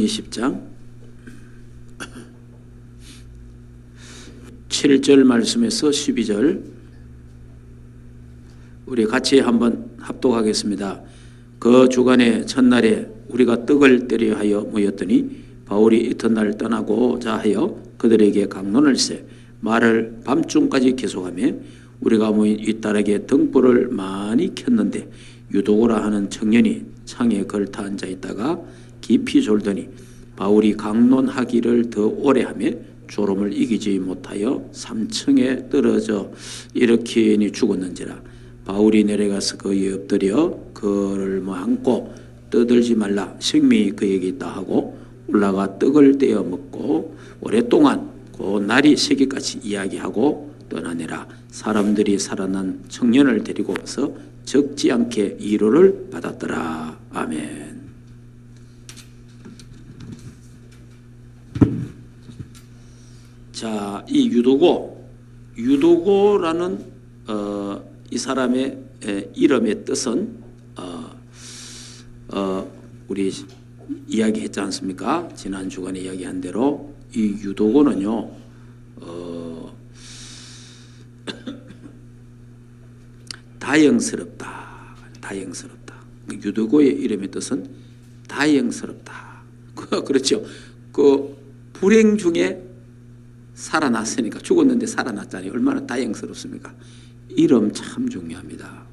20장 7절 말씀에서 12절 우리 같이 한번 합독하겠습니다. 그 주간의 첫날에 우리가 떡을 떼려 하여 모였더니 바울이 이튿날 떠나고자 하여 그들에게 강론을세 말을 밤중까지 계속하며 우리가 모인 윗다락에 등불을 많이 켰는데 유도고라 하는 청년이 창에 걸터 앉아 있다가 깊이 졸더니 바울이 강론하기를 더 오래 하며 졸음을 이기지 못하여 3층에 떨어져 일으키니 죽었는지라. 바울이 내려가서 그에 엎드려 그를 안고 떠들지 말라 생명이 그에게 있다 하고 올라가 떡을 떼어 먹고 오랫동안 그 날이 새기까지 이야기하고 떠나니라. 사람들이 살아난 청년을 데리고 와서 적지 않게 위로를 받았더라. 아멘. 자, 이 유도고라는 이 사람의 이름의 뜻은 우리 이야기했지 않습니까? 지난 주간에 이야기한 대로 이 유도고는요 다영스럽다. 유도고의 이름의 뜻은 다영스럽다. 그렇죠. 그 불행 중에 살아났으니까 죽었는데 살아났잖아요. 얼마나 다행스럽습니까? 이름 참 중요합니다.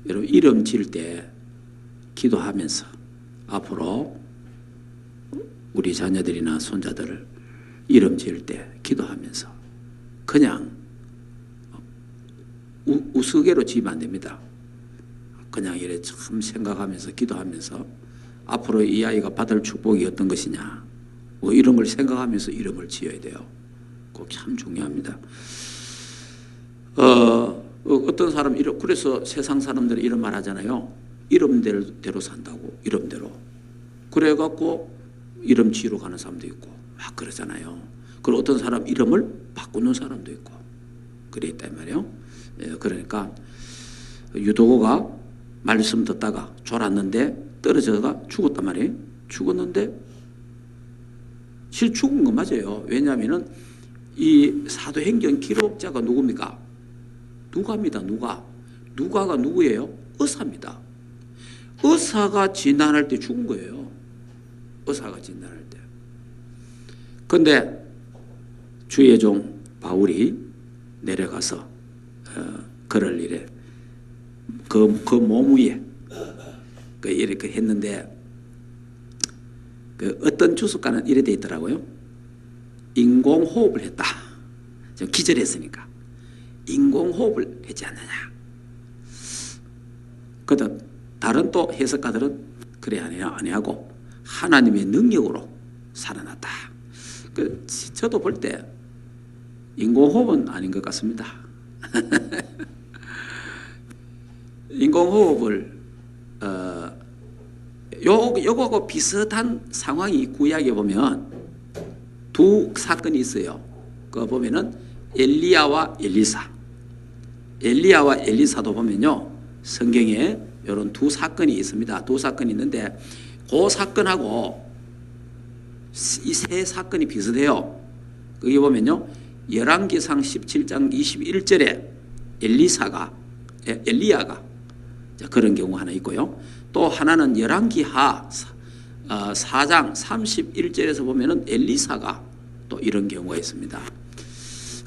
여러분 이름 지을 때 기도하면서 앞으로 우리 자녀들이나 손자들을 이름 지을 때 기도하면서 그냥 우스개로 지으면 안 됩니다. 그냥 이래 참 생각하면서 기도하면서 앞으로 이 아이가 받을 축복이 어떤 것이냐 뭐 이런 걸 생각하면서 이름을 지어야 돼요. 꼭 참 중요합니다. 어떤 사람 그래서 세상 사람들은 이런 말 하잖아요. 이름대로 산다고 이름대로. 그래갖고 이름 지으러 가는 사람도 있고 막 그러잖아요. 그리고 어떤 사람 이름을 바꾸는 사람도 있고 그래 있단 말이에요. 그러니까 유도고가 말씀 듣다가 졸았는데 떨어져가 죽었단 말이에요. 죽었는데 실 죽은 거 맞아요. 왜냐하면은 이 사도행전 기록자가 누굽니까? 누가입니다. 누가가 누구예요? 의사입니다. 의사가 진단할 때 죽은 거예요. 의사가 진단할 때. 그런데 주의 종 바울이 내려가서 그럴 일에 그 몸 위에 이렇게 했는데 그 어떤 주석가는 이래 돼 있더라고요. 인공호흡을 했다. 기절했으니까 인공호흡을 하지 않느냐. 그런데 다른 또 해석가들은 그래 아니하고 하나님의 능력으로 살아났다. 저도 볼 때 인공호흡은 아닌 것 같습니다. 인공호흡을 요거하고 비슷한 상황이 구약에 보면 두 사건이 있어요. 그거 보면은 엘리야와 엘리사도 보면요 성경에 이런 두 사건이 있습니다. 두 사건이 있는데 그 사건하고 이 세 사건이 비슷해요. 거기 보면요 열왕기상 17장 21절에 엘리야가 그런 경우 하나 있고요. 또 하나는 열왕기하 4장 31절에서 보면은 엘리사가 또 이런 경우가 있습니다.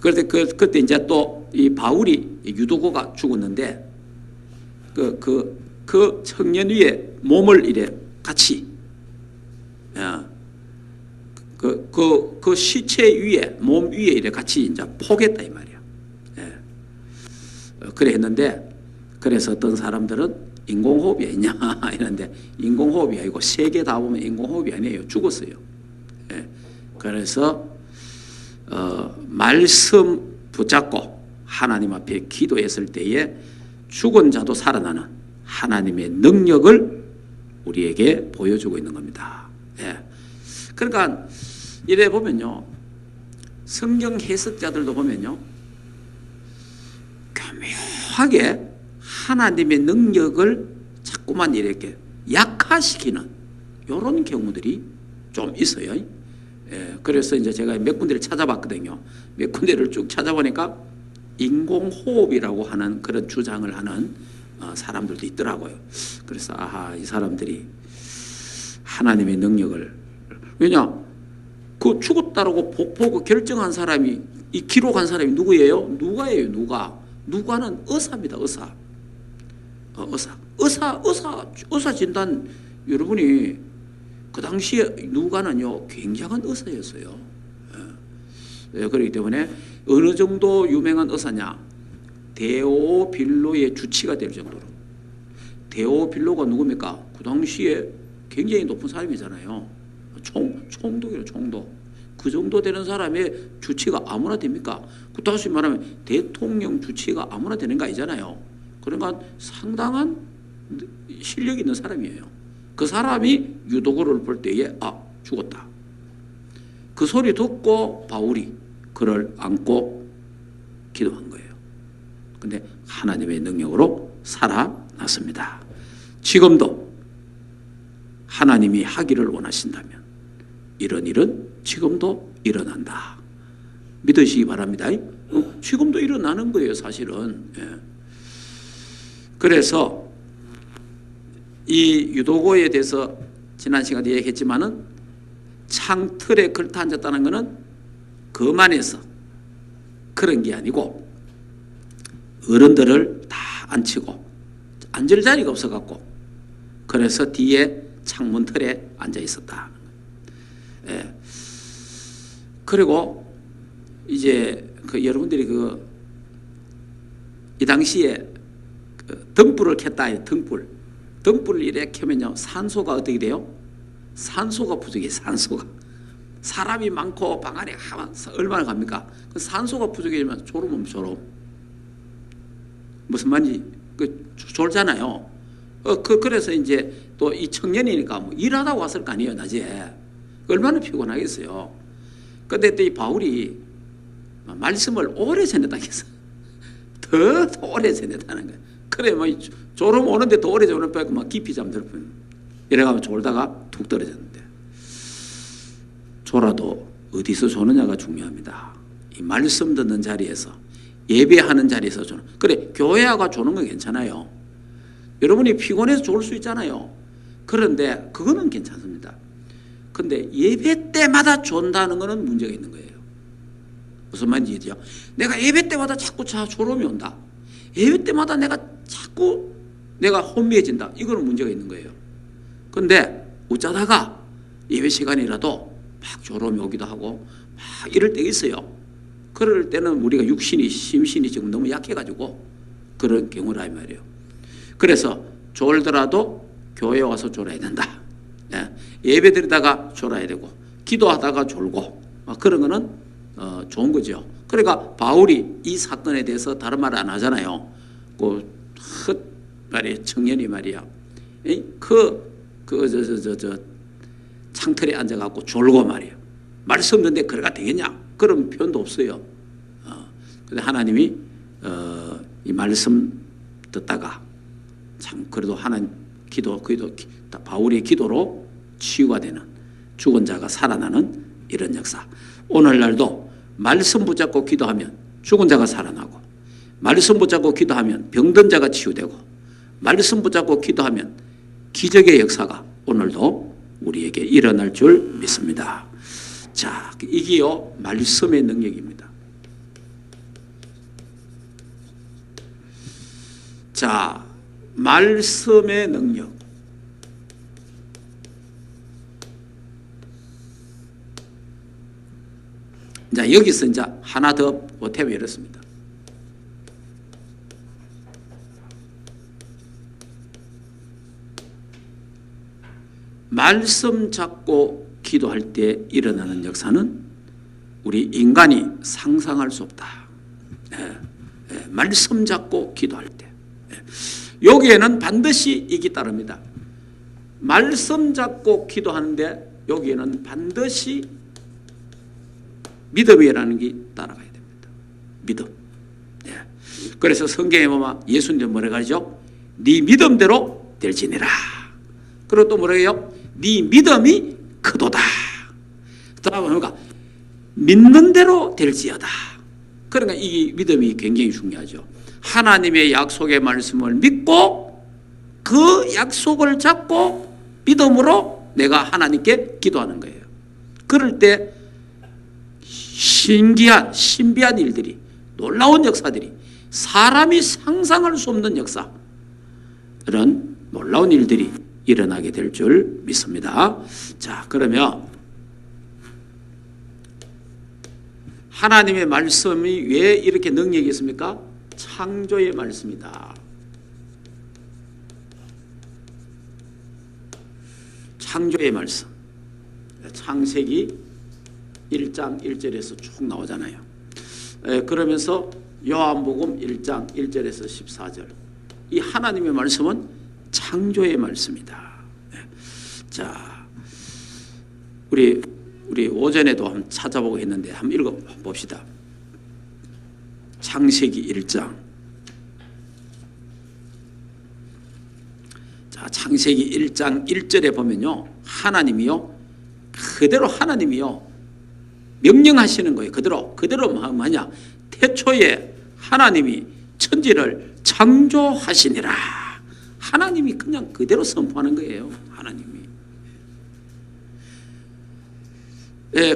그때 이제 또 이 바울이 유도고가 죽었는데 그 청년 위에 몸을 이래 같이 그 시체 위에 몸 위에 이래 같이 이제 포겠다 이 말이야. 그래 했는데 그래서 어떤 사람들은 인공호흡이 있냐 이런데 인공호흡이 아니고 세 개 다 보면 인공호흡이 아니에요. 죽었어요. 그래서 말씀 붙잡고 하나님 앞에 기도했을 때에 죽은 자도 살아나는 하나님의 능력을 우리에게 보여주고 있는 겁니다. 그러니까 이래 보면요 성경 해석자들도 보면요 교묘하게 하나님의 능력을 자꾸만 이렇게 약화시키는 이런 경우들이 좀 있어요. 예, 그래서 이제 제가 몇 군데를 찾아봤거든요. 몇 군데를 쭉 찾아보니까 인공호흡이라고 하는 그런 주장을 하는 사람들도 있더라고요. 그래서 이 사람들이 하나님의 능력을, 왜냐 그 죽었다라고 보고 결정한 사람이, 이 기록한 사람이 누구예요? 누가예요. 누가는 의사입니다. 의사 진단. 여러분이 그 당시에 누가는요 굉장한 의사였어요. 예, 그렇기 때문에 어느 정도 유명한 의사냐, 데오빌로의 주치가 될 정도로. 데오빌로가 누굽니까? 그 당시에 굉장히 높은 사람이잖아요. 총독이에요. 총독. 그 정도 되는 사람의 주치가 아무나 됩니까? 그 다시 말하면 대통령 주치가 아무나 되는 거 아니잖아요. 그러니까 상당한 실력이 있는 사람이에요. 그 사람이 유도고를 볼 때에 죽었다. 그 소리 듣고 바울이 그를 안고 기도한 거예요. 근데 하나님의 능력으로 살아났습니다. 지금도 하나님이 하기를 원하신다면 이런 일은 지금도 일어난다. 믿으시기 바랍니다. 지금도 일어나는 거예요, 사실은. 예. 그래서 이 유도고에 대해서 지난 시간에 얘기했지만은 창틀에 걸터 앉았다는 것은 거만해서 그런 게 아니고 어른들을 다 앉히고 앉을 자리가 없어갖고 그래서 뒤에 창문 틀에 앉아 있었다. 예. 그리고 이제 여러분들이 이 당시에 등불을 켰다 해요. 등불을 이렇게 켜면요 산소가 어떻게 돼요? 산소가 부족해요. 산소가. 사람이 많고 방 안에 얼마나 갑니까? 그 산소가 부족해지면 졸음. 무슨 말인지 졸잖아요. 그래서 이제 또 이 청년이니까 뭐 일하다 왔을 거 아니에요, 낮에. 얼마나 피곤하겠어요. 근데 또 이 바울이 말씀을 오래 전했다 했어. 더 오래 전했다는 거예요. 그래, 뭐 졸음 오는데 더 오래 졸음 빼고 막 깊이 잠들 뿐. 이래가면 졸다가 툭 떨어졌는데. 졸아도 어디서 조느냐가 중요합니다. 이 말씀 듣는 자리에서, 예배하는 자리에서 조는. 그래, 교회가 조는 건 괜찮아요. 여러분이 피곤해서 졸 수 있잖아요. 그런데 그거는 괜찮습니다. 근데 예배 때마다 존다는 거는 문제가 있는 거예요. 무슨 말인지 알죠? 내가 예배 때마다 자꾸 졸음이 온다. 예배 때마다 자꾸 내가 혼미해진다. 이거는 문제가 있는 거예요. 근데 어쩌다가 예배 시간이라도 막 졸음이 오기도 하고 막 이럴 때가 있어요. 그럴 때는 우리가 육신이, 심신이 지금 너무 약해가지고 그런 경우라 이 말이에요. 그래서 졸더라도 교회에 와서 졸아야 된다. 예배 드리다가 졸아야 되고 기도하다가 졸고 그런 거는 좋은 거죠. 그러니까 바울이 이 사건에 대해서 다른 말 안 하잖아요. 말이야, 청년이 말이야. 창틀에 앉아갖고 졸고 말이야. 말씀 듣는데 그래가 되겠냐? 그런 표현도 없어요. 근데 하나님이 이 말씀 듣다가 참 그래도 하나님 바울의 기도로 치유가 되는, 죽은 자가 살아나는 이런 역사. 오늘날도 말씀 붙잡고 기도하면 죽은 자가 살아나고, 말씀 붙잡고 기도하면 병든 자가 치유되고, 말씀 붙잡고 기도하면 기적의 역사가 오늘도 우리에게 일어날 줄 믿습니다. 자, 이게요 말씀의 능력입니다. 자, 말씀의 능력. 자, 여기서 이제 하나 더 보태면 이렇습니다. 말씀 잡고 기도할 때 일어나는 역사는 우리 인간이 상상할 수 없다. 말씀 잡고 기도할 때. 여기에는 반드시 이게 따릅니다. 말씀 잡고 기도하는데 여기에는 반드시 믿음이라는 게 따라가야 됩니다. 믿음. 그래서 성경에 보면 예수님 뭐라 그러죠? 네 믿음대로 될지니라. 그리고 또 뭐라 해요? 네 믿음이 크도다. 그러니까 믿는 대로 될지어다. 그러니까 이 믿음이 굉장히 중요하죠. 하나님의 약속의 말씀을 믿고 그 약속을 잡고 믿음으로 내가 하나님께 기도하는 거예요. 그럴 때 신비한 일들이, 놀라운 역사들이, 사람이 상상할 수 없는 역사, 이런 놀라운 일들이 일어나게 될 줄 믿습니다. 자, 그러면 하나님의 말씀이 왜 이렇게 능력이 있습니까? 창조의 말씀이다. 창조의 말씀. 창세기 1장 1절에서 쭉 나오잖아요. 그러면서 요한복음 1장 1절에서 14절. 이 하나님의 말씀은 창조의 말씀이다. 자, 우리 오전에도 한번 찾아보고 했는데 한번 읽어봅시다. 창세기 1장. 자, 창세기 1장 1절에 보면요, 하나님이요 명령하시는 거예요. 그대로 뭐냐, 태초에 하나님이 천지를 창조하시니라. 하나님이 그냥 그대로 선포하는 거예요. 하나님이.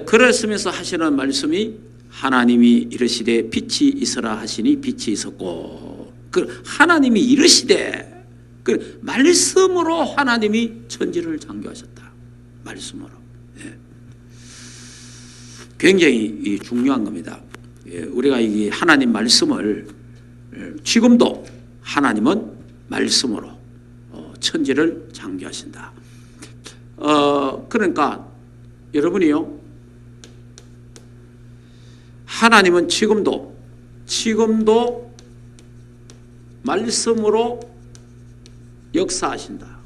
그랬으면서 하시는 말씀이, 하나님이 이르시되 빛이 있으라 하시니 빛이 있었고, 하나님이 이르시되, 말씀으로 하나님이 천지를 창조하셨다. 말씀으로. 굉장히 중요한 겁니다. 우리가 이 하나님 말씀을, 지금도 하나님은 말씀으로 천지를 창조하신다. 그러니까 여러분이요, 하나님은 지금도 말씀으로 역사하신다.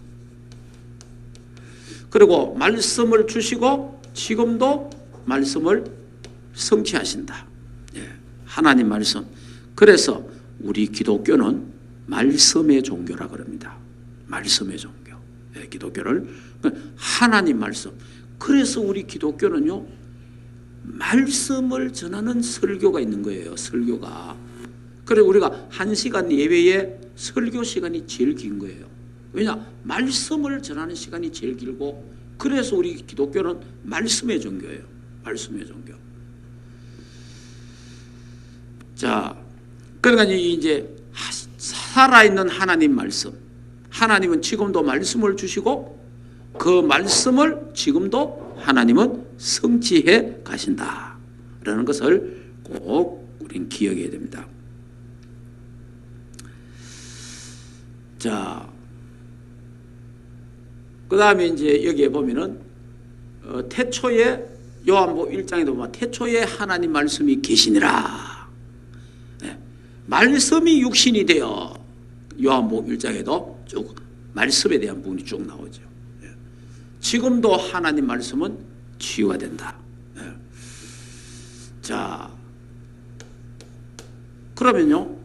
그리고 말씀을 주시고 지금도 말씀을 성취하신다. 하나님 말씀. 그래서 우리 기독교는 말씀의 종교라 그럽니다. 말씀의 종교. 기독교를 하나님 말씀. 그래서 우리 기독교는요, 말씀을 전하는 설교가 있는 거예요. 설교가. 그래서 우리가 1시간 예배에 설교 시간이 제일 긴 거예요. 왜냐? 말씀을 전하는 시간이 제일 길고, 그래서 우리 기독교는 말씀의 종교예요. 말씀의 종교. 자, 그러니까 이제 살아있는 하나님 말씀. 하나님은 지금도 말씀을 주시고 그 말씀을 지금도 하나님은 성취해 가신다. 라는 것을 꼭 우리는 기억해야 됩니다. 자, 그 다음에 이제 여기에 보면은 태초에, 요한복음 1장에도 보면 태초에 하나님 말씀이 계시니라. 말씀이 육신이 되어, 요한복음 1장에도 쭉 말씀에 대한 부분이 쭉 나오죠. 지금도 하나님 말씀은 치유가 된다. 자, 그러면요,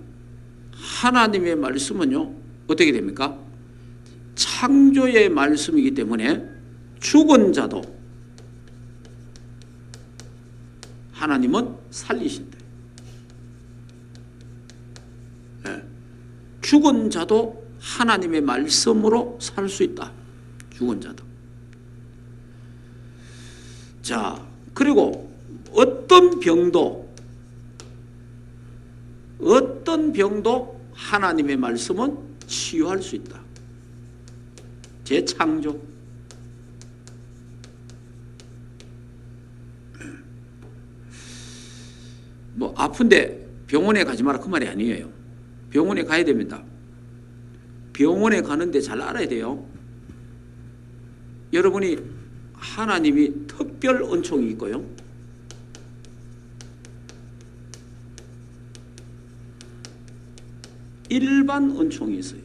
하나님의 말씀은요 어떻게 됩니까? 창조의 말씀이기 때문에 죽은 자도 하나님은 살리신다. 죽은 자도 하나님의 말씀으로 살 수 있다. 죽은 자도. 자, 그리고 어떤 병도 하나님의 말씀은 치유할 수 있다. 재창조. 뭐 아픈데 병원에 가지 마라 그 말이 아니에요. 병원에 가야 됩니다. 병원에 가는데 잘 알아야 돼요. 여러분이 하나님이 특별 은총이 있고요, 일반 은총이 있어요.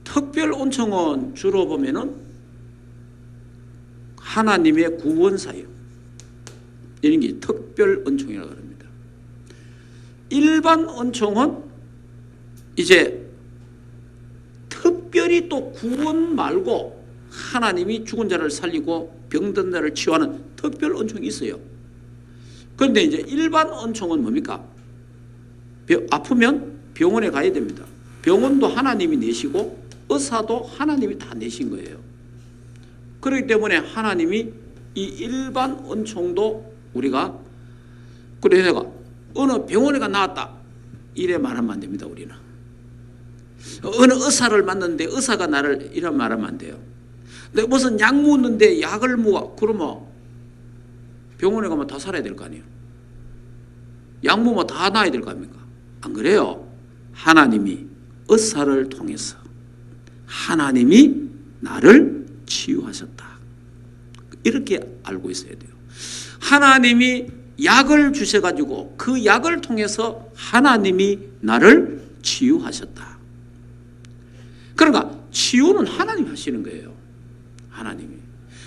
특별 은총은 주로 보면은 하나님의 구원사예요. 이런 게 특별 은총이라고 합니다. 일반 은총은 이제 특별히 또 구원 말고 하나님이 죽은 자를 살리고 병든 자를 치유하는 특별 은총이 있어요. 그런데 이제 일반 은총은 뭡니까? 아프면 병원에 가야 됩니다. 병원도 하나님이 내시고 의사도 하나님이 다 내신 거예요. 그렇기 때문에 하나님이 이 일반 은총도 우리가, 그래 내가 어느 병원에 가 나왔다 이래 말하면 안 됩니다. 우리는 어느 의사를 만났는데 의사가 나를 이런 말하면 안 돼요. 내가 무슨 약 묻는데 약을 먹어 그러면 병원에 가면 다 살아야 될 거 아니에요. 약 먹으면 다 나아야 될 거 아닙니까? 안 그래요. 하나님이 의사를 통해서 하나님이 나를 치유하셨다. 이렇게 알고 있어야 돼요. 하나님이 약을 주셔가지고 그 약을 통해서 하나님이 나를 치유하셨다. 그러니까 치유는 하나님이 하시는 거예요. 하나님이.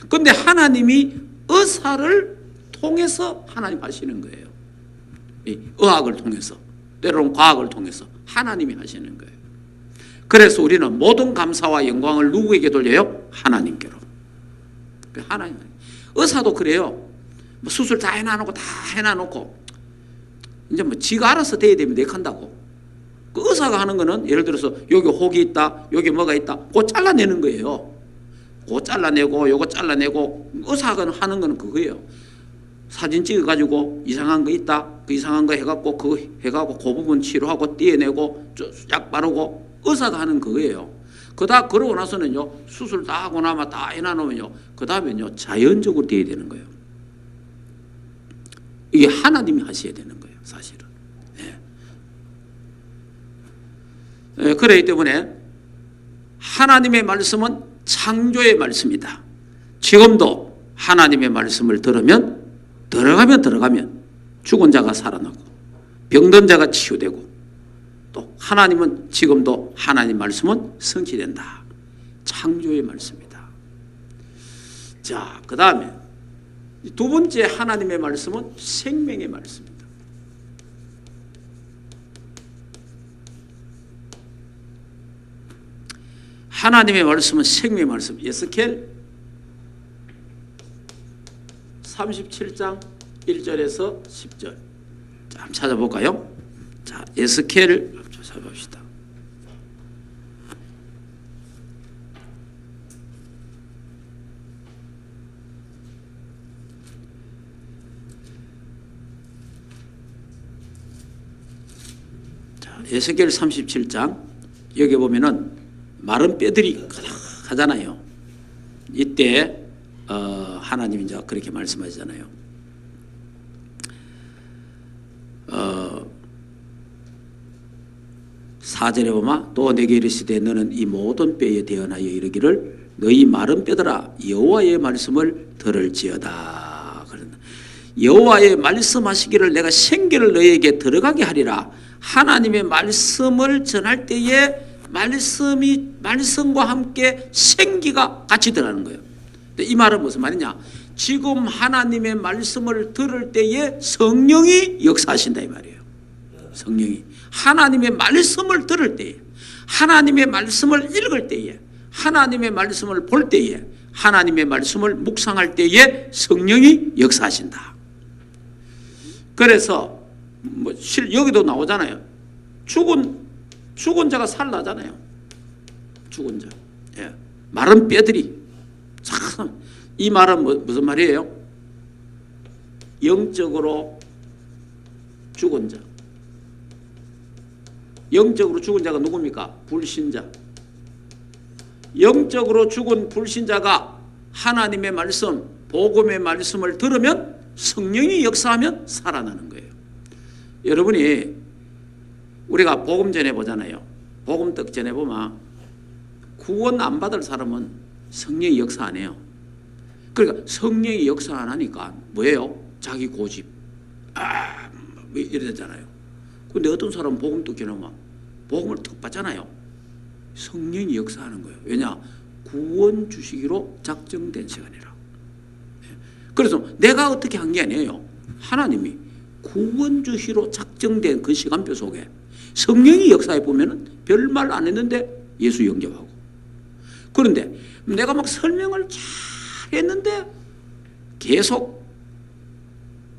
그런데 하나님이 의사를 통해서 하나님 하시는 거예요. 이 의학을 통해서, 때로는 과학을 통해서 하나님이 하시는 거예요. 그래서 우리는 모든 감사와 영광을 누구에게 돌려요? 하나님께로. 하나님. 의사도 그래요. 뭐 수술 다 해놔놓고 다 해놔놓고 이제 뭐 지가 알아서 돼야 되면 내 한다고. 그 의사가 하는 거는 예를 들어서 여기 혹이 있다, 여기 뭐가 있다, 그거 잘라내는 거예요. 그거 잘라내고 요거 잘라내고. 의사가 하는 거는 그거예요. 사진 찍어가지고 이상한 거 있다, 그 이상한 거 해갖고 그거 해갖고 그 부분 치료하고 떼어내고 약 바르고 의사가 하는 그거예요. 그러고 나서는요, 수술 다 하고 나면 다 해놔놓으면요, 그 다음에는요, 자연적으로 돼야 되는 거예요. 이게 하나님이 하셔야 되는 거예요, 사실은. 네. 그렇기 때문에 하나님의 말씀은 창조의 말씀이다. 지금도 하나님의 말씀을 들으면 들어가면 죽은 자가 살아나고 병든 자가 치유되고 또 하나님은 지금도 하나님 말씀은 성취된다. 창조의 말씀이다. 자, 그 다음에 두 번째 하나님의 말씀은 생명의 말씀입니다. 하나님의 말씀은 생명의 말씀. 에스겔 37장 1절에서 10절. 자, 한번 찾아볼까요? 자, 에스겔 찾아봅시다. 자, 에스겔 37장 여기 보면은 마른 뼈들이 가득하잖아요. 이때 하나님이 이제 그렇게 말씀하시잖아요. 4절에 보면 또 내게 이르시되 너는 이 모든 뼈에 대언하여 이르기를 너희 마른 뼈들아 여호와의 말씀을 들을지어다. 여호와의 말씀하시기를 내가 생기를 너희에게 들어가게 하리라. 하나님의 말씀을 전할 때에 말씀과 함께 생기가 같이 들어가는 거예요. 이 말은 무슨 말이냐? 지금 하나님의 말씀을 들을 때에 성령이 역사하신다 이 말이에요. 성령이 하나님의 말씀을 들을 때에, 하나님의 말씀을 읽을 때에, 하나님의 말씀을 볼 때에, 하나님의 말씀을 묵상할 때에 성령이 역사하신다. 그래서 여기도 나오잖아요. 죽은 자가 살아나잖아요. 죽은 자. 예. 마른 뼈들이. 참, 이 말은 무슨 말이에요? 영적으로 죽은 자. 영적으로 죽은 자가 누굽니까? 불신자. 영적으로 죽은 불신자가 하나님의 말씀, 복음의 말씀을 들으면 성령이 역사하면 살아나는 거예요. 여러분이 우리가 복음 전해보잖아요. 복음 떡 전해보면 구원 안 받을 사람은 성령이 역사 안 해요. 그러니까 성령이 역사 안 하니까 뭐예요? 자기 고집. 이러잖아요. 근데 어떤 사람은 복음 떡 전하면 복음을 턱 받잖아요. 성령이 역사하는 거예요. 왜냐? 구원 주시기로 작정된 시간이라. 그래서 내가 어떻게 한 게 아니에요. 하나님이 구원 주시기로 작정된 그 시간표 속에 성령이 역사해 보면은 별말 안 했는데 예수 영접하고, 그런데 내가 막 설명을 잘 했는데 계속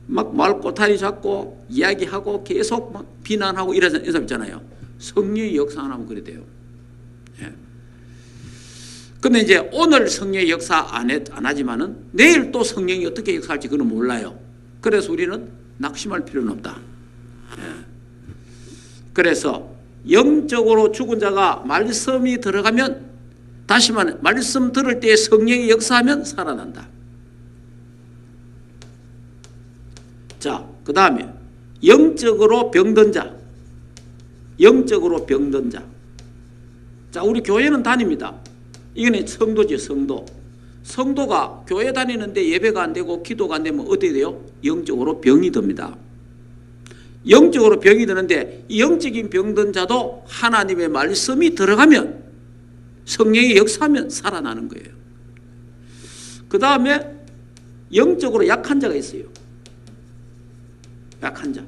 막 말꼬타리 잡고 이야기하고 계속 막 비난하고 이런 사람 있잖아요. 성령의 역사 안 하면 그래 돼요. 예. 근데 이제 오늘 성령의 역사 안 하지만은 내일 또 성령이 어떻게 역사할지 그건 몰라요. 그래서 우리는 낙심할 필요는 없다. 예. 그래서 영적으로 죽은 자가 말씀이 들어가면, 다시 말해 말씀 들을 때 성령이 역사하면 살아난다. 자, 그 다음에 영적으로 병든 자. 영적으로 병든 자. 자, 우리 교회는 다닙니다. 이거는 성도지, 성도. 성도가 교회 다니는데 예배가 안 되고 기도가 안 되면 어떻게 돼요? 영적으로 병이 듭니다. 영적으로 병이 드는데 영적인 병든 자도 하나님의 말씀이 들어가면, 성령이 역사하면 살아나는 거예요. 그 다음에 영적으로 약한 자가 있어요. 약한 자.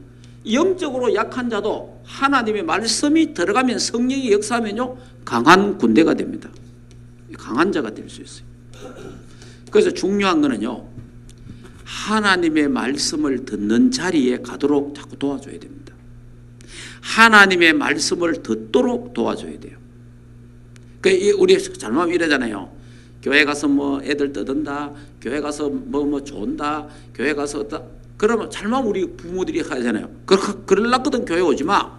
영적으로 약한 자도 하나님의 말씀이 들어가면, 성령이 역사하면요 강한 군대가 됩니다. 강한 자가 될 수 있어요. 그래서 중요한 거는요, 하나님의 말씀을 듣는 자리에 가도록 자꾸 도와줘야 됩니다. 하나님의 말씀을 듣도록 도와줘야 돼요. 우리 잘못하면 이러잖아요. 교회 가서 뭐 애들 떠든다, 교회 가서 뭐 좋은다, 교회 가서 어떠, 그러면 잘못하면 우리 부모들이 하잖아요. 그러려거든 교회 오지 마.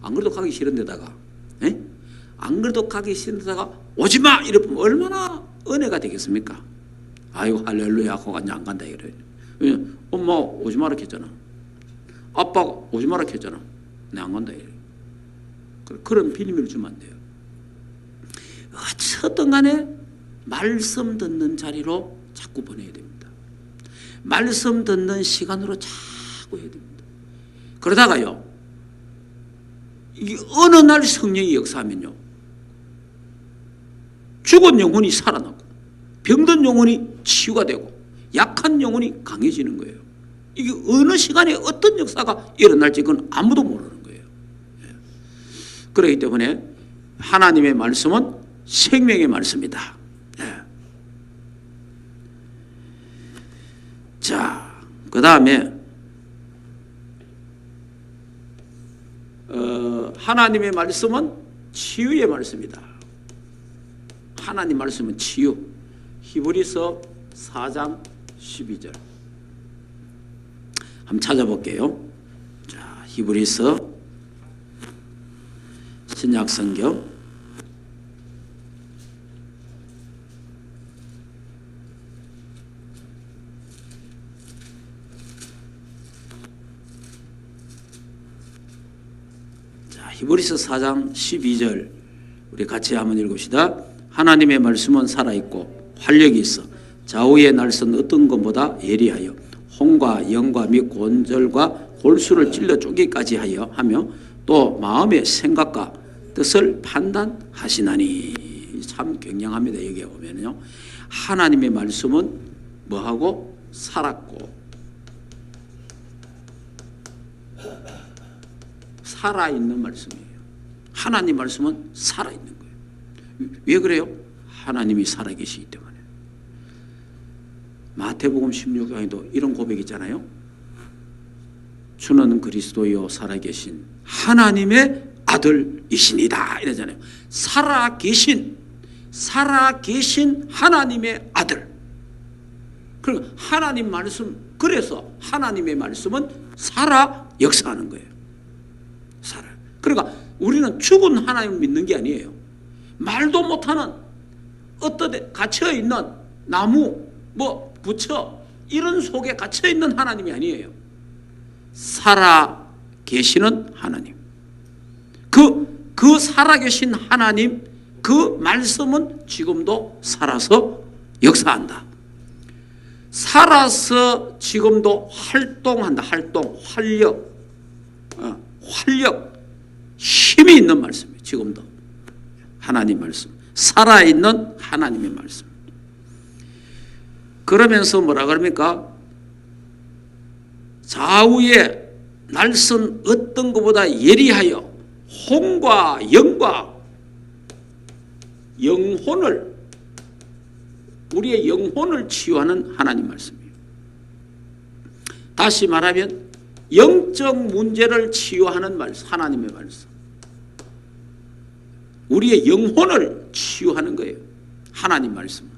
안 그래도 가기 싫은 데다가, 에? 안 그래도 가기 싫은 데다가 오지 마! 이러면 얼마나 은혜가 되겠습니까? 아이고 할렐루야 하고 안 간다 이래. 엄마 오지 마라 했잖아. 아빠가 오지 마라 했잖아. 내 안 간다 이래. 그런 빌미를 주면 안 돼요. 어쨌든 간에 말씀 듣는 자리로 자꾸 보내야 됩니다. 말씀 듣는 시간으로 자꾸 해야 됩니다. 그러다가요, 이게 어느 날 성령이 역사하면요, 죽은 영혼이 살아나고 병든 영혼이 치유가 되고 약한 영혼이 강해지는 거예요. 이게 어느 시간에 어떤 역사가 일어날지 그건 아무도 모르는 거예요. 그렇기 때문에 하나님의 말씀은 생명의 말씀이다. 자, 그 다음에 하나님의 말씀은 치유의 말씀이다. 하나님 말씀은 치유. 히브리서 4장 12절 한번 찾아볼게요. 자, 히브리서 신약성경 4장 12절 우리 같이 한번 읽읍시다. 하나님의 말씀은 살아있고 활력이 있어 좌우의 날선 어떤 것보다 예리하여 혼과 영과 및 관절과 골수를 찔러 쪼개기까지 하며 또 마음의 생각과 뜻을 판단하시나니. 참 굉장합니다. 여기에 보면요, 하나님의 말씀은 뭐하고 살았고 살아있는 말씀이에요. 하나님 말씀은 살아있는 거예요. 왜 그래요? 하나님이 살아계시기 때문에. 마태복음 16장에도 이런 고백이 있잖아요. 주는 그리스도요 살아계신 하나님의 아들이시니다 이러잖아요. 살아계신 하나님의 아들. 그러니까 하나님 말씀, 그래서 하나님의 말씀은 살아 역사하는 거예요. 살아. 그러니까 우리는 죽은 하나님을 믿는 게 아니에요. 말도 못하는 어떤 데 갇혀있는 나무, 뭐 부처 이런 속에 갇혀있는 하나님이 아니에요. 살아 계시는 하나님. 그 살아계신 하나님, 그 말씀은 지금도 살아서 역사한다. 살아서 지금도 활동한다. 활력, 힘이 있는 말씀이에요. 지금도 하나님 말씀, 살아있는 하나님의 말씀. 그러면서 뭐라 그럽니까? 좌우에 날선 어떤 것보다 예리하여 혼과 영과 영혼을, 우리의 영혼을 치유하는 하나님 말씀이에요. 다시 말하면 영적 문제를 치유하는 말씀, 하나님의 말씀. 우리의 영혼을 치유하는 거예요. 하나님 말씀은.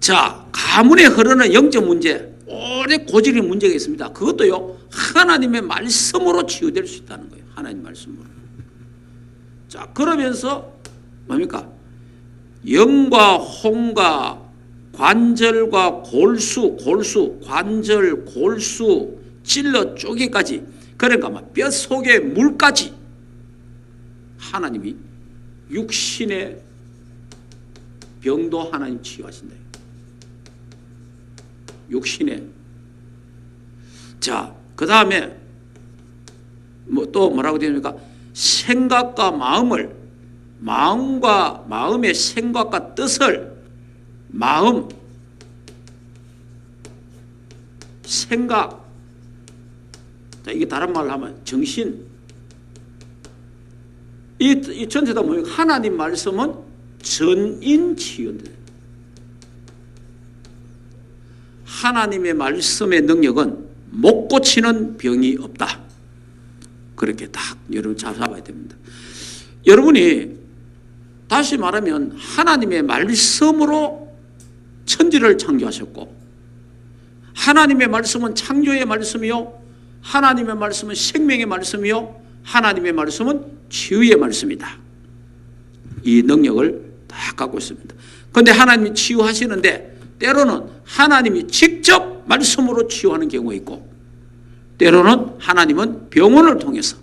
자, 가문에 흐르는 영적 문제, 오래 고질의 문제가 있습니다. 그것도요, 하나님의 말씀으로 치유될 수 있다는 거예요. 하나님 말씀으로. 자, 그러면서 뭡니까? 영과 홍과 관절과 골수, 관절, 골수, 찔러 쪼개까지, 그러니까 막 뼈 속의 물까지 하나님이 육신의 병도 하나님 치유하신다. 육신의. 자, 그 다음에 뭐 또 뭐라고 되십니까? 생각과 마음을, 마음과 마음의 생각과 뜻을, 마음, 생각, 자, 이게 다른 말로 하면 정신. 이 전체 다 뭐예요? 하나님 말씀은 전인 치유인데, 하나님의 말씀의 능력은 못 고치는 병이 없다. 그렇게 딱 여러분 잡아야 됩니다. 여러분이 다시 말하면 하나님의 말씀으로 천지를 창조하셨고, 하나님의 말씀은 창조의 말씀이요, 하나님의 말씀은 생명의 말씀이요, 하나님의 말씀은 치유의 말씀이다. 이 능력을 다 갖고 있습니다. 그런데 하나님이 치유하시는데 때로는 하나님이 직접 말씀으로 치유하는 경우가 있고, 때로는 하나님은 병원을 통해서,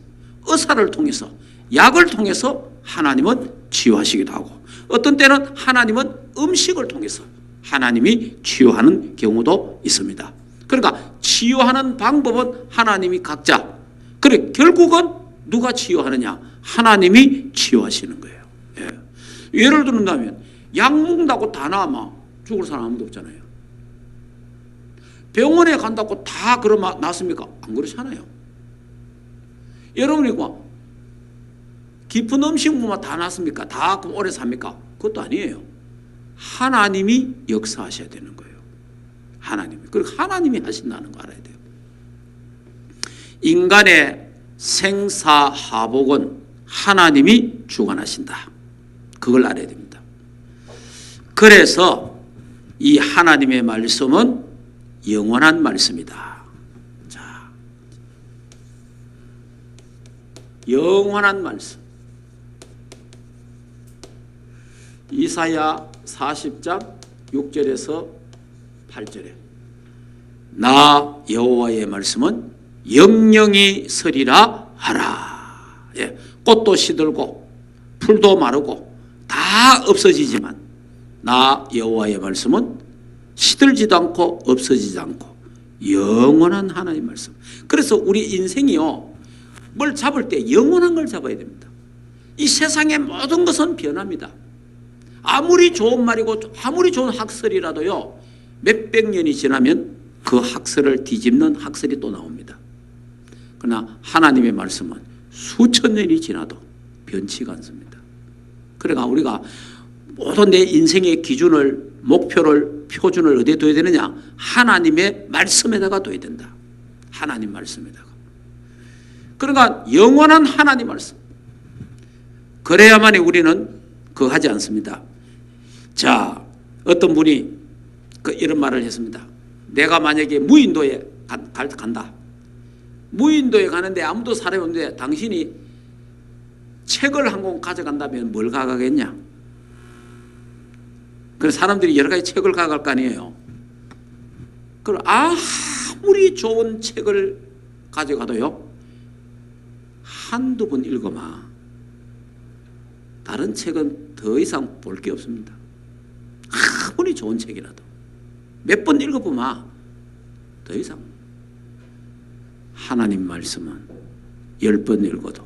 의사를 통해서, 약을 통해서 하나님은 치유하시기도 하고, 어떤 때는 하나님은 음식을 통해서 하나님이 치유하는 경우도 있습니다. 그러니까 치유하는 방법은 하나님이 각자, 그래 결국은 누가 치유하느냐? 하나님이 치유하시는 거예요. 예. 예를 들면 약 먹는다고 다 나아마 죽을 사람 아무도 없잖아요. 병원에 간다고 다 그러면 낫습니까? 안 그렇잖아요. 여러분이 뭐 깊은 음식 먹으면 다 낫습니까? 다 그럼 오래 삽니까? 그것도 아니에요. 하나님이 역사하셔야 되는 거예요. 하나님이. 그리고 하나님이 하신다는 거 알아야 돼요. 인간의 생사하복은 하나님이 주관하신다. 그걸 알아야 됩니다. 그래서 이 하나님의 말씀은 영원한 말씀이다. 자, 영원한 말씀. 이사야 40장 6절에서 8절에 나 여호와의 말씀은 영영이 서리라 하라. 예, 꽃도 시들고 풀도 마르고 다 없어지지만 나 여호와의 말씀은 시들지도 않고 없어지지 않고 영원한 하나님의 말씀. 그래서 우리 인생이요, 뭘 잡을 때 영원한 걸 잡아야 됩니다. 이 세상의 모든 것은 변합니다. 아무리 좋은 말이고 아무리 좋은 학설이라도요, 몇백 년이 지나면 그 학설을 뒤집는 학설이 또 나옵니다. 그러나 하나님의 말씀은 수천 년이 지나도 변치가 않습니다. 그러니까 우리가 모든 내 인생의 기준을, 목표를, 표준을 어디에 둬야 되느냐? 하나님의 말씀에다가 둬야 된다. 하나님 말씀에다가. 그러니까 영원한 하나님 말씀. 그래야만이 우리는 그거 하지 않습니다. 자, 어떤 분이 이런 말을 했습니다. 내가 만약에 무인도에 간다. 무인도에 가는데 아무도 사람이 없는데 당신이 책을 한 권 가져간다면 뭘 가져가겠냐? 그래서 사람들이 여러 가지 책을 가져갈 거 아니에요. 그럼 아무리 좋은 책을 가져가도요, 한두 번 읽어마 다른 책은 더 이상 볼 게 없습니다. 아무리 좋은 책이라도 몇 번 읽어보마 더 이상. 하나님 말씀은 10번 읽어도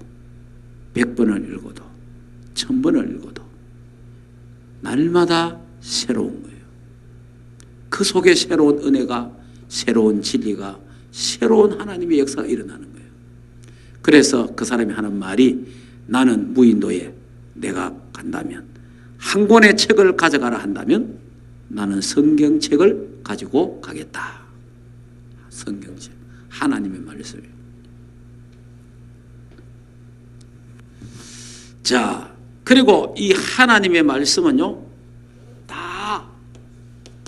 100번을 읽어도 1000번을 읽어도 날마다 새로운 거예요. 그 속에 새로운 은혜가, 새로운 진리가, 새로운 하나님의 역사가 일어나는 거예요. 그래서 그 사람이 하는 말이 나는 무인도에 내가 간다면, 한 권의 책을 가져가라 한다면 나는 성경책을 가지고 가겠다. 성경책, 하나님의 말씀이에요. 자, 그리고 이 하나님의 말씀은요, 다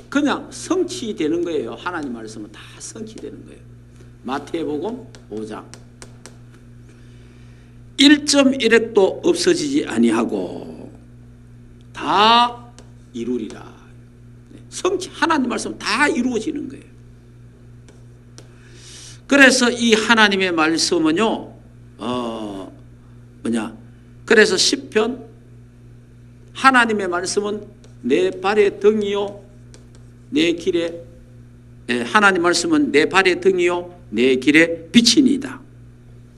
그냥 성취되는 거예요. 하나님 말씀은 다 성취되는 거예요. 마태복음 5장 1.1획도 없어지지 아니하고 다 이루리라. 성취, 하나님 말씀은 다 이루어지는 거예요. 그래서 이 하나님의 말씀은요, 그래서 시편, 하나님의 말씀은 내 발의 등이요 내 길에, 하나님 말씀은 내 발의 등이요 내 길에 빛이니이다.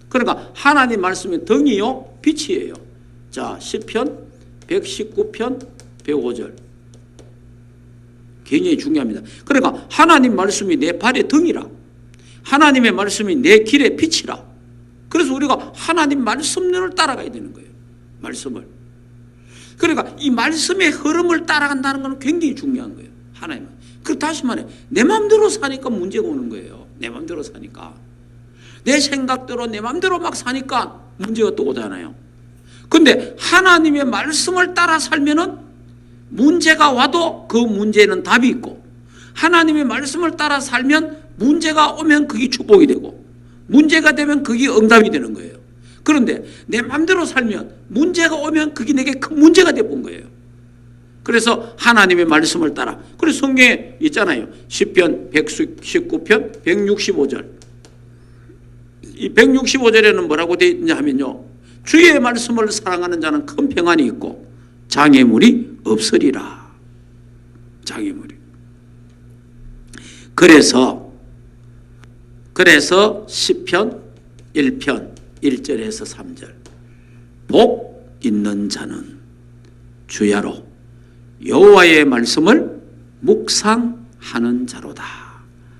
그러니까 하나님 말씀의 등이요 빛이에요. 자, 시편 119편 105절 굉장히 중요합니다. 그러니까 하나님 말씀이 내 발의 등이라, 하나님의 말씀이 내 길의 빛이라. 그래서 우리가 하나님 말씀을 따라가야 되는 거예요. 말씀을. 그러니까 이 말씀의 흐름을 따라간다는 것은 굉장히 중요한 거예요. 하나님은. 그 다시 말해, 내 마음대로 사니까 문제가 오는 거예요. 내 마음대로 사니까. 내 생각대로 내 마음대로 막 사니까 문제가 또 오잖아요. 근데 하나님의 말씀을 따라 살면은 문제가 와도 그 문제는 답이 있고, 하나님의 말씀을 따라 살면 문제가 오면 그게 축복이 되고, 문제가 되면 그게 응답이 되는 거예요. 그런데 내 마음대로 살면 문제가 오면 그게 내게 큰 문제가 되는 거예요. 그래서 하나님의 말씀을 따라. 그래서 성경에 있잖아요. 시편 119편 165절. 이 165절에는 뭐라고 되어 있냐 하면요, 주의 말씀을 사랑하는 자는 큰 평안이 있고 장애물이 없으리라. 장애물이. 그래서 시편 1편 1절에서 3절, 복 있는 자는 주야로 여호와의 말씀을 묵상하는 자로다.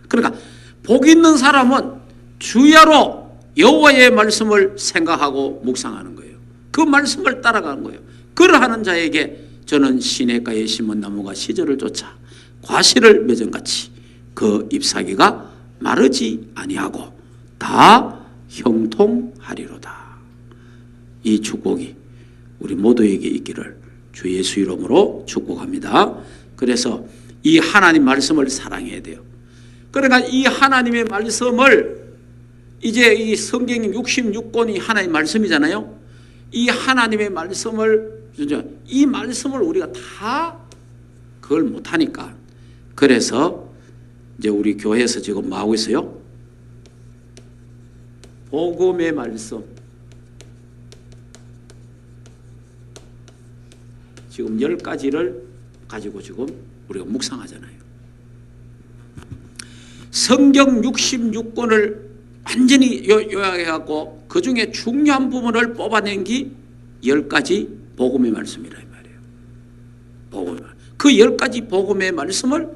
그러니까 복 있는 사람은 주야로 여호와의 말씀을 생각하고 묵상하는 거예요. 그 말씀을 따라가는 거예요. 그러하는 자에게 저는 시냇가에 심은 나무가 시절을 쫓아 과실을 맺은같이 그 잎사귀가 마르지 아니하고 다 형통하리로다. 이 축복이 우리 모두에게 있기를 주 예수 이름으로 축복합니다. 그래서 이 하나님 말씀을 사랑해야 돼요. 그러니까 이 하나님의 말씀을, 이제 이 성경이 66권이 하나님 말씀이잖아요. 이 하나님의 말씀을, 이 말씀을 우리가 다 그걸 못하니까, 그래서 이제 우리 교회에서 지금 뭐 하고 있어요? 복음의 말씀. 지금 10가지를 가지고 지금 우리가 묵상하잖아요. 성경 66권을 완전히 요약해갖고 그 중에 중요한 부분을 뽑아낸 게 10가지 복음의 말씀이라 이 말이에요. 복음의 말씀. 그 10가지 복음의 말씀을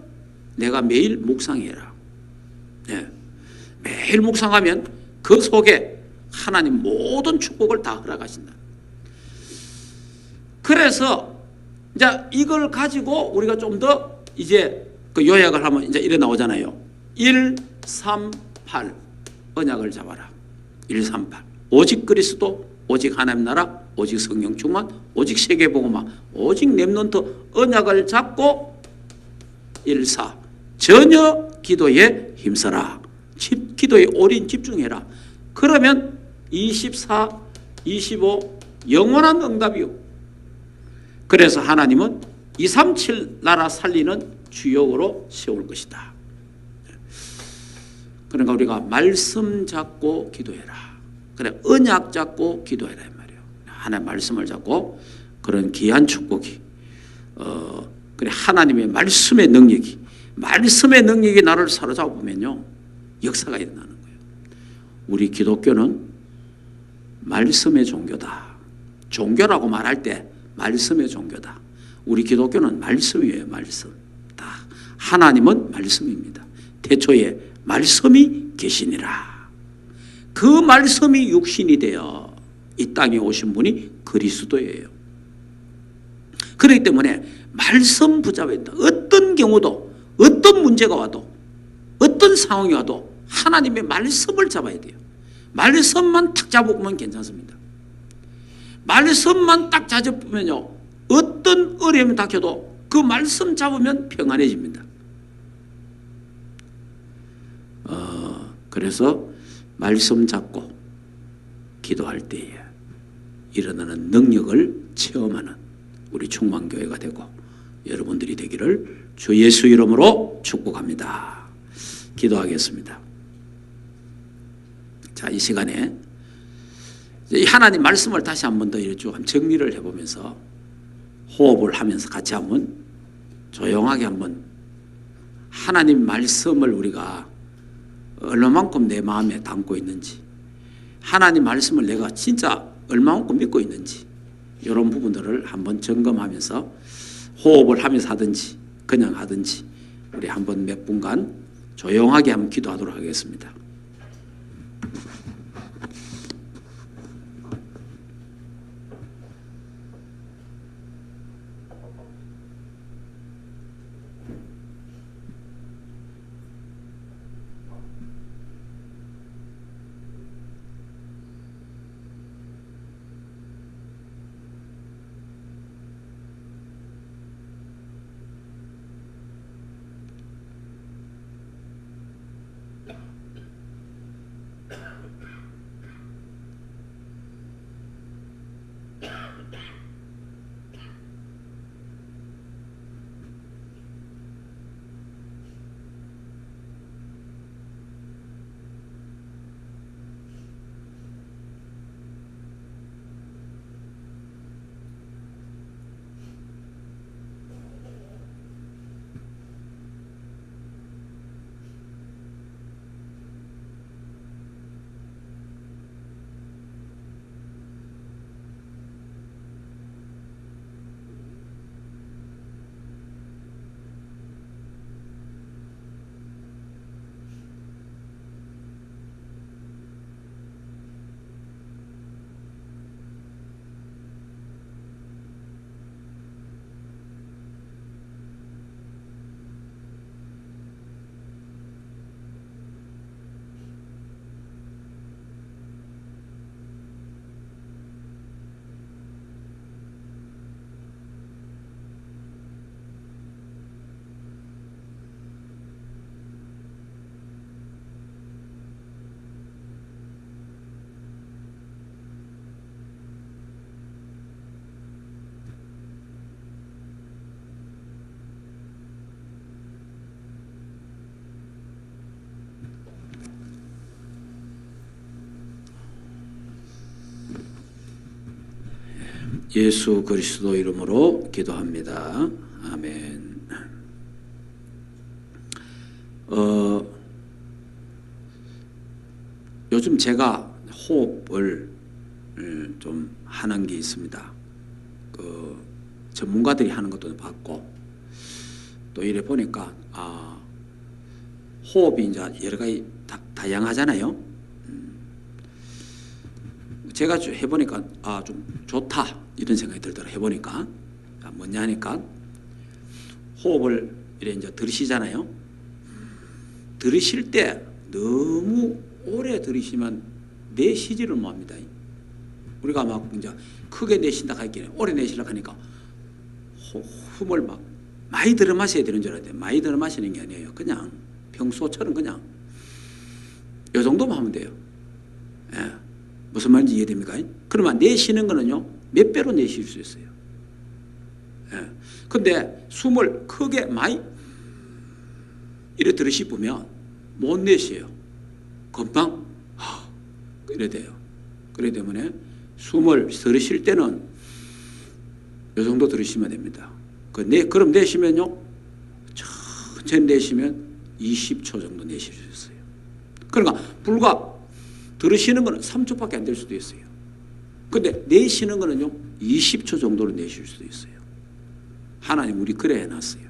내가 매일 묵상해라. 네. 매일 묵상하면 그 속에 하나님 모든 축복을 다 허락하신다. 그래서 이제 이걸 가지고 우리가 좀 더 이제 그 요약을 하면 이제 이래 나오잖아요. 1, 3, 8 언약을 잡아라. 1, 3, 8 오직 그리스도, 오직 하나님 나라, 오직 성령 충만, 오직 세계복음화, 오직 렘넌트 언약을 잡고 1, 4 전혀 기도에 힘써라. 기도에 올인 집중해라. 그러면 24, 25 영원한 응답이요. 그래서 하나님은 237 나라 살리는 주역으로 세울 것이다. 그러니까 우리가 말씀 잡고 기도해라. 그래, 언약 잡고 기도해라 이 말이에요. 하나님의 말씀을 잡고 그런 귀한 축복이, 그래 하나님의 말씀의 능력이 나를 사로잡으면요 역사가 일어나는 거예요. 우리 기독교는 말씀의 종교다. 종교라고 말할 때 말씀의 종교다. 우리 기독교는 말씀이에요. 말씀. 다 하나님은 말씀입니다. 태초에 말씀이 계시니라. 그 말씀이 육신이 되어 이 땅에 오신 분이 그리스도예요. 그렇기 때문에 말씀 붙잡아야 된다. 어떤 경우도, 어떤 문제가 와도, 어떤 상황이 와도 하나님의 말씀을 잡아야 돼요. 말씀만 탁 잡으면 괜찮습니다. 말씀만 딱 잡으면요, 어떤 어려움이 닥쳐도 그 말씀 잡으면 평안해집니다. 그래서 말씀 잡고 기도할 때에 일어나는 능력을 체험하는 우리 충만교회가 되고 여러분들이 되기를 주 예수 이름으로 축복합니다. 기도하겠습니다. 자, 이 시간에 하나님 말씀을 다시 한 번 더 쭉 정리를 해보면서 호흡을 하면서 같이 한번 조용하게 한번 하나님 말씀을 우리가 얼마만큼 내 마음에 담고 있는지, 하나님 말씀을 내가 진짜 얼마만큼 믿고 있는지, 이런 부분들을 한번 점검하면서 호흡을 하면서 하든지 그냥 하든지 우리 한번 몇 분간 조용하게 한번 기도하도록 하겠습니다. 예수 그리스도 이름으로 기도합니다. 아멘. 요즘 제가 호흡을 좀 하는 게 있습니다. 그 전문가들이 하는 것도 봤고 또 이래 보니까 호흡이 이제 여러 가지 다양하잖아요. 제가 해보니까 좀 좋다 이런 생각이 들더라고요. 해보니까 뭐냐 하니까 호흡을 이래 이제 들으시잖아요. 들으실 때 너무 오래 들으시면 내쉬지를 못합니다. 우리가 막 이제 크게 내쉰다 하기에 오래 내쉬려고 하니까 호흡을 막 많이 들어 마셔야 되는 줄 알았는데 많이 들어 마시는 게 아니에요. 그냥 평소처럼 그냥 이 정도만 하면 돼요. 예. 무슨 말인지 이해됩니까? 그러면 내쉬는 거는요 몇 배로 내쉴 수 있어요. 예. 근데 숨을 크게 많이 이래 들으시면 못 내쉬어요. 금방 이래 돼요. 그렇기 때문에 숨을 들으실 때는 이 정도 들으시면 됩니다. 그럼 내쉬면요 천천히 내쉬면 20초 정도 내쉴 수 있어요. 그러니까 불과 들으시는 거는 3초밖에 안 될 수도 있어요. 근데 내쉬는 거는요 20초 정도로 내쉴 수도 있어요. 하나님 우리 그래 해놨어요.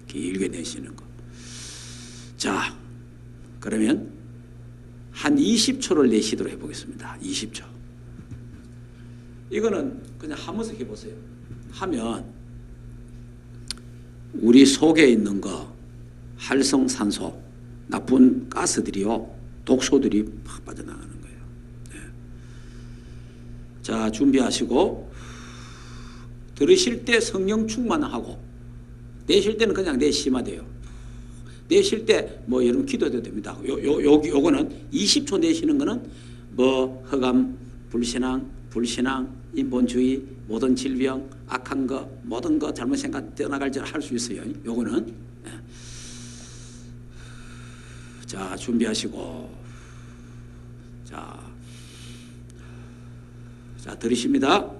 길게 내쉬는 거. 자, 그러면 한 20초를 내쉬도록 해보겠습니다. 20초. 이거는 그냥 하면서 해보세요. 하면 우리 속에 있는 거 활성산소, 나쁜 가스들이요, 독소들이 막 빠져나가는 거예요. 네. 자, 준비하시고 들으실 때 성령 충만하고 내쉴 때는 그냥 내쉬면 돼요. 내쉴 때 뭐 여러분 기도해도 됩니다. 요거는 20초 내쉬는 거는 뭐 허감, 불신앙, 인본주의, 모든 질병, 악한 거, 모든 거 잘못 생각 떠나갈 줄 할 수 있어요. 요거는. 네. 자, 준비하시고 자 들으십니다.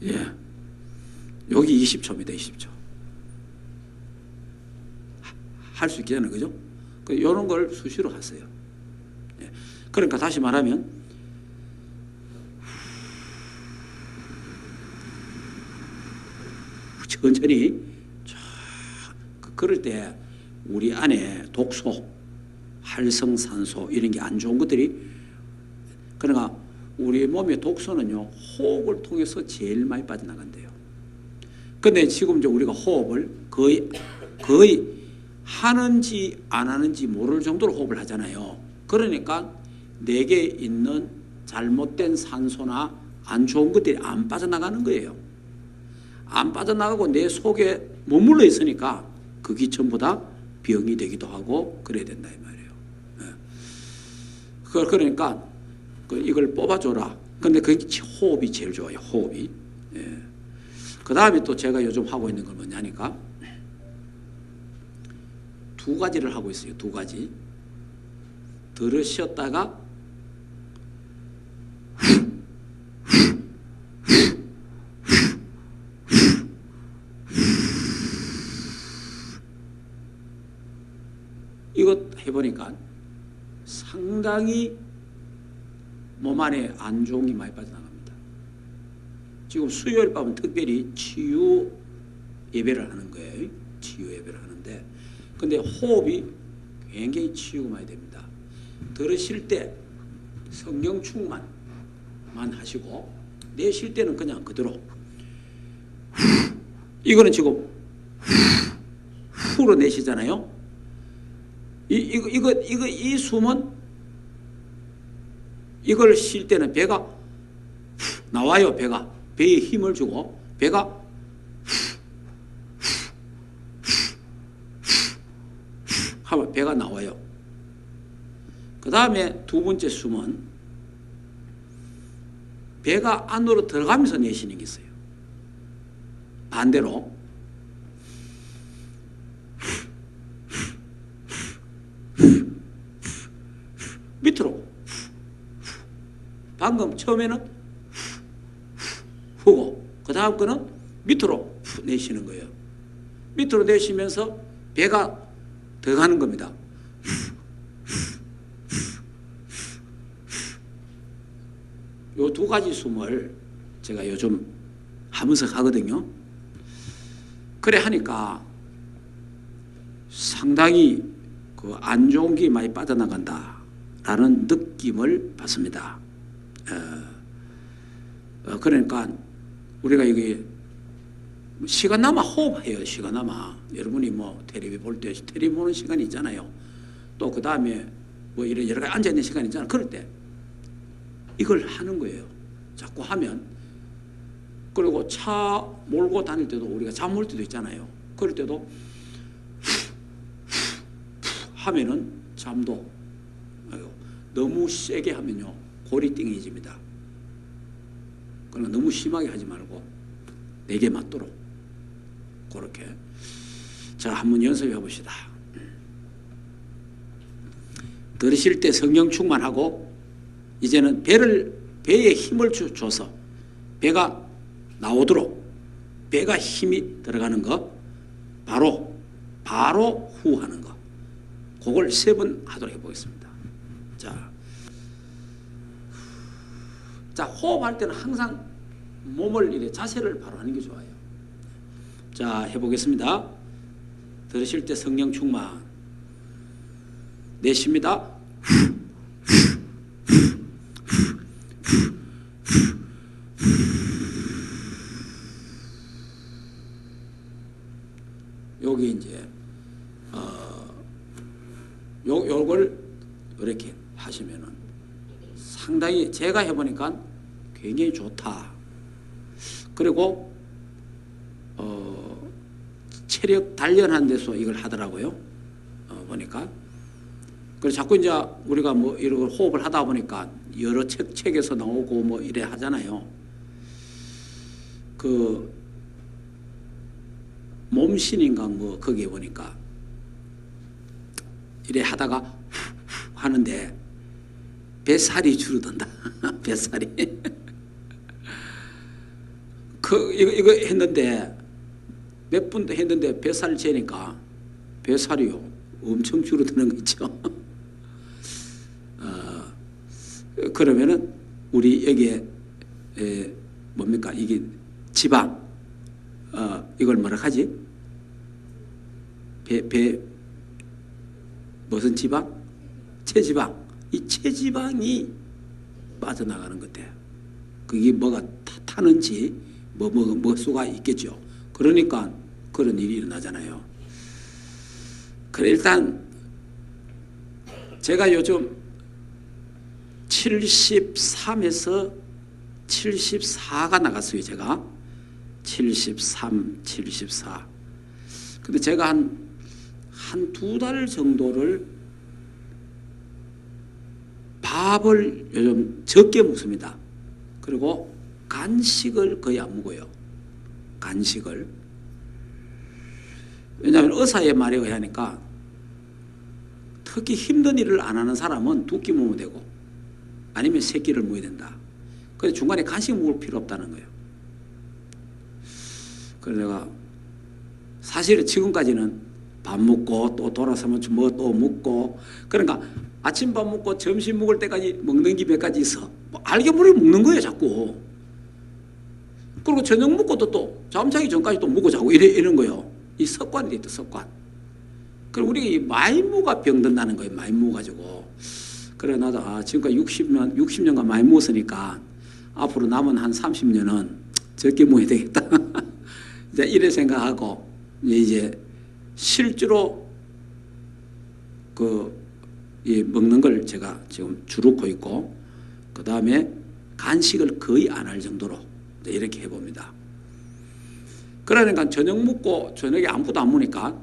예, 여기 20초입니다. 20초. 할 수 있겠잖아요. 그죠? 이런 걸 수시로 하세요. 예. 그러니까 다시 말하면 천천히 그럴 때 우리 안에 독소, 활성산소 이런 게 안 좋은 것들이, 그러니까 우리 몸의 독소는요, 호흡을 통해서 제일 많이 빠져나간대요. 근데 지금 이제 우리가 호흡을 거의 하는지 안 하는지 모를 정도로 호흡을 하잖아요. 그러니까 내게 있는 잘못된 산소나 안 좋은 것들이 안 빠져나가는 거예요. 안 빠져나가고 내 속에 머물러 있으니까 그게 전부 다 병이 되기도 하고 그래야 된다 이 말이에요. 그러니까 이걸 뽑아줘라. 근데 그 호흡이 제일 좋아요. 호흡이. 예. 그 다음에 또 제가 요즘 하고 있는 건 뭐냐니까 두 가지를 하고 있어요. 두 가지. 들으셨다가 이것 해보니까 상당히 몸 안에 안 좋은 게 많이 빠져나갑니다. 지금 수요일 밤은 특별히 치유 예배를 하는 거예요. 치유 예배를 하는데, 근데 호흡이 굉장히 치유가 많이 됩니다. 들으실 때 성령 충만만 하시고 내쉴 때는 그냥 그대로 이거는 지금 후로 내시잖아요. 이 숨은 이걸 쉴 때는 배가 나와요. 배에 힘을 주고 배가 하면 배가 나와요. 그 다음에 두 번째 숨은 배가 안으로 들어가면서 내쉬는 게 있어요. 반대로 밑으로. 방금 처음에는 후고 그 다음 거는 밑으로 내쉬는 거예요. 밑으로 내쉬면서 배가 더 가는 겁니다. 요 두 가지 숨을 제가 요즘 하면서 하거든요. 그래 하니까 상당히 그 안 좋은 게 많이 빠져나간다라는 느낌을 받습니다. 그러니까 우리가 여기 시간남아 호흡해요. 시간남아. 여러분이 뭐 텔레비 볼 때 텔레비 보는 시간이 있잖아요. 또 그 다음에 뭐 이런 여러 가지 앉아있는 시간이 있잖아요. 그럴 때 이걸 하는 거예요. 자꾸 하면. 그리고 차 몰고 다닐 때도 우리가 잠 올 때도 있잖아요. 그럴 때도 하면은 잠도 너무 세게 하면요 골이 띵해집니다. 그러니까 너무 심하게 하지 말고 내게 맞도록 그렇게. 자, 한번 연습해 봅시다. 들으실 때 성령 충만하고 이제는 배에 힘을 줘서 배가 나오도록 배가 힘이 들어가는 거 바로 후 하는 거. 그걸 3번 하도록 해보겠습니다. 자, 호흡할 때는 항상 몸을 이래 자세를 바로 하는 게 좋아요. 자, 해보겠습니다. 들으실 때 성령 충만. 내쉽니다. 여기 이제 요걸 이렇게 하시면은 상당히 제가 해보니까 굉장히 좋다. 그리고 체력 단련하는 데서 이걸 하더라고요. 보니까. 그래서 자꾸 이제 우리가 뭐 이런 호흡을 하다 보니까 여러 책에서 나오고 뭐 이래 하잖아요. 그 몸신인가 뭐 거기에 보니까 이래 하다가 하는데 뱃살이 줄어든다. 뱃살이. 이거 했는데 몇 분도 했는데 뱃살 재니까 뱃살이요 엄청 줄어드는 거 있죠. 그러면은 우리 여기에 뭡니까 이게 지방 이걸 뭐라 하지? 배 무슨 지방? 체지방. 이 체지방이 빠져나가는 것 같아요. 그게 뭐가 타는지 뭐 수가 있겠죠. 그러니까 그런 일이 일어나잖아요. 그래 일단 제가 요즘 73에서 74가 나갔어요. 제가 73, 74. 근데 제가 한 2달 정도를 밥을 요즘 적게 먹습니다. 그리고 간식을 거의 안 먹어요. 간식을. 왜냐하면 의사의 말에 의하니까 특히 힘든 일을 안 하는 사람은 2끼 먹으면 되고 아니면 3끼를 먹어야 된다. 그래서 중간에 간식 먹을 필요 없다는 거예요. 그래서 내가 사실은 지금까지는 밥 먹고 또 돌아서면 뭐 또 먹고 그러니까 아침밥 먹고 점심 먹을 때까지 먹는 게 몇 가지 있어. 뭐 알게 모르게 먹는 거예요 자꾸. 그리고 저녁 먹고 또 잠자기 전까지 또 먹고 자고 이런 거예요. 이 습관이 돼 있다 습관. 그리고 우리가 이 많이 먹어가 병든다는 거예요. 많이 먹어가지고. 그래 나도 지금까지 60년간 많이 먹었으니까 앞으로 남은 한 30년은 적게 먹어야 되겠다. 이제 이래 생각하고 이제 실제로 이 먹는 걸 제가 지금 줄이고 있고 그 다음에 간식을 거의 안 할 정도로 이렇게 해봅니다. 그러니까 저녁 먹고 저녁에 아무것도 안 먹으니까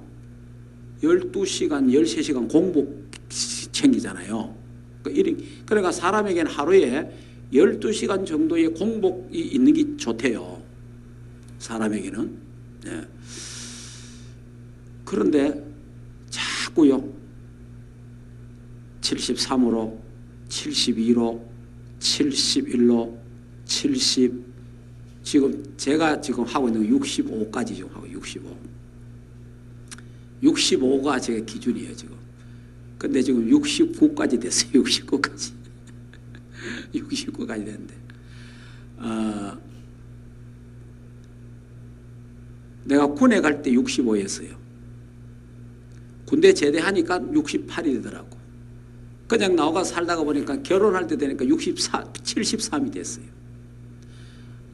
12시간, 13시간 공복 챙기잖아요. 그러니까 사람에게는 하루에 12시간 정도의 공복이 있는 게 좋대요. 사람에게는. 네. 그런데 자꾸요 73으로 72로 71로 70 지금 제가 지금 하고 있는 거 65까지 지금 하고 65가 제 기준이에요 지금. 근데 지금 69까지 됐어요. 69까지 69까지 됐는데 내가 군에 갈 때 65였어요. 군대 제대하니까 68이 되더라고. 그냥 나와가 살다가 보니까 결혼할 때 되니까 73이 됐어요.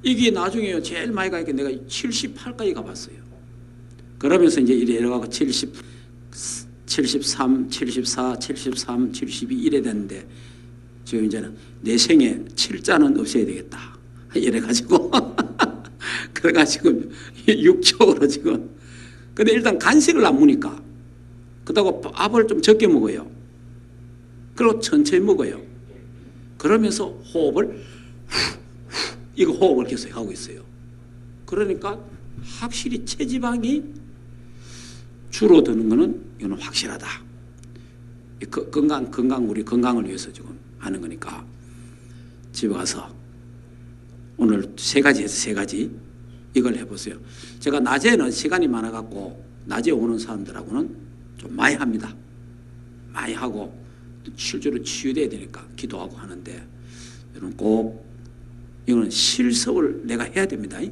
이게 나중에 제일 많이 가니까 내가 78까지 가봤어요. 그러면서 이제 이래 가고 73, 74, 73, 72 이래 됐는데 지금 이제는 내 생에 7자는 없애야 되겠다. 이래가지고 그래가지고 6쪽으로 지금. 근데 일단 간식을 안 먹으니까 그렇다고 밥을 좀 적게 먹어요. 그리고 천천히 먹어요. 그러면서 호흡을 이거 호흡을 계속 하고 있어요. 그러니까 확실히 체지방이 줄어드는 거는 이거는 확실하다. 우리 건강을 위해서 지금 하는 거니까 집에 가서 오늘 3가지 해서 3가지 이걸 해보세요. 제가 낮에는 시간이 많아갖고 낮에 오는 사람들하고는 좀 많이 합니다. 많이 하고 실제로 치유돼야 되니까 기도하고 하는데 여러분 꼭 이거는 실습을 내가 해야 됩니다. 예.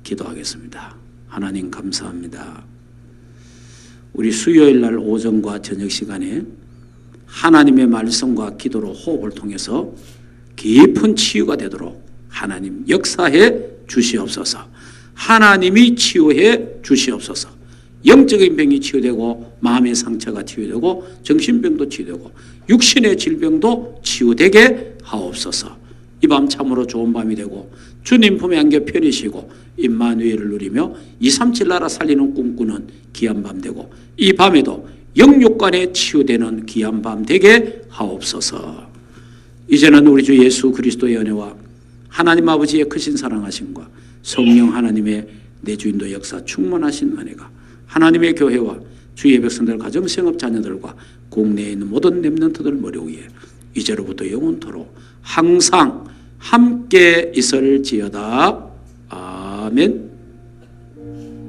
기도하겠습니다. 하나님 감사합니다. 우리 수요일 날 오전과 저녁 시간에 하나님의 말씀과 기도로 호흡을 통해서 깊은 치유가 되도록 하나님 역사해 주시옵소서. 하나님이 치유해 주시옵소서. 영적인 병이 치유되고 마음의 상처가 치유되고 정신병도 치유되고 육신의 질병도 치유되게 하옵소서. 이 밤 참으로 좋은 밤이 되고 주님 품에 안겨 편히 쉬고 임마누엘을 누리며 237 나라 살리는 꿈꾸는 귀한 밤 되고 이 밤에도 영육간에 치유되는 귀한 밤 되게 하옵소서. 이제는 우리 주 예수 그리스도의 은혜와 하나님 아버지의 크신 사랑하심과 성령 하나님의 내주인도 역사 충만하신 은혜가 하나님의 교회와 주의 백성들 가정생업 자녀들과 국내에 있는 모든 렘넌트들 머리 위에 이제로부터 영원토록 항상 함께 있을지어다. 아멘.